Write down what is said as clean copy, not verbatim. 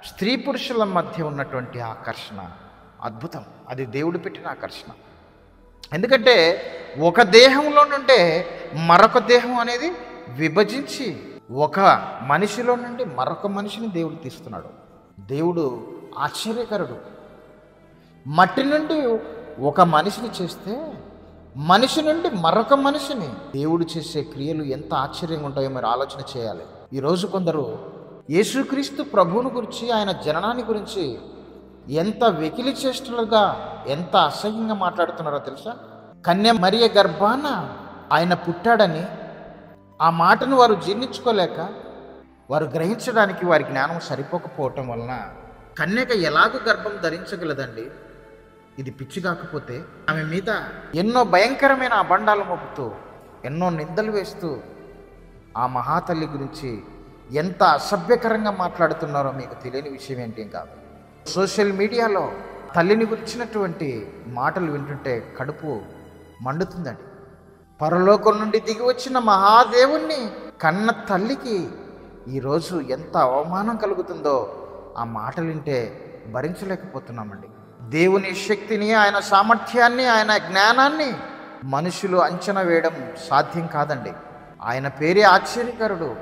స్త్రీ పురుషుల మధ్య ఉన్నటువంటి ఆకర్షణ అద్భుతం. అది దేవుడు పెట్టిన ఆకర్షణ. ఎందుకంటే ఒక దేహంలో నుండే మరొక దేహం అనేది విభజించి ఒక మనిషిలో నుండి మరొక మనిషిని దేవుడు తీస్తున్నాడు. దేవుడు ఆశ్చర్యకరుడు. మట్టి నుండి ఒక మనిషిని చేస్తే మనిషి నుండి మరొక మనిషిని దేవుడు చేసే క్రియలు ఎంత ఆశ్చర్యంగా ఉంటాయో మీరు ఆలోచన చేయాలి. ఈరోజు కొందరు యేసుక్రీస్తు ప్రభువుని గురించి, ఆయన జననాన్ని గురించి ఎంత వెకిలి చేష్టలుగా, ఎంత అసహ్యంగా మాట్లాడుతున్నారో తెలుసా? కన్య మరియ గర్భాన ఆయన పుట్టాడని ఆ మాటను వారు జీర్ణించుకోలేక, వారు గ్రహించడానికి వారి జ్ఞానం సరిపోకపోవటం వలన కన్యక ఎలాగూ గర్భం ధరించగలదండి? ఇది పిచ్చి కాకపోతే ఆమె మీద ఎన్నో భయంకరమైన అబండాలు మోపుతూ, ఎన్నో నిందలు వేస్తూ ఆ మహాతల్లి గురించి ఎంత అసభ్యకరంగా మాట్లాడుతున్నారో మీకు తెలియని విషయం ఏంటేం కాదు. సోషల్ మీడియాలో తల్లిని గురించినటువంటి మాటలు వింటుంటే కడుపు మండుతుందండి. పరలోకం నుండి దిగి వచ్చిన మహాదేవుణ్ణి కన్న తల్లికి ఈరోజు ఎంత అవమానం కలుగుతుందో ఆ మాటలు వింటే భరించలేకపోతున్నామండి. దేవుని శక్తిని, ఆయన సామర్థ్యాన్ని, ఆయన జ్ఞానాన్ని మనుషులు అంచనా వేయడం సాధ్యం కాదండి. ఆయన పేరే ఆశ్చర్యకరుడు.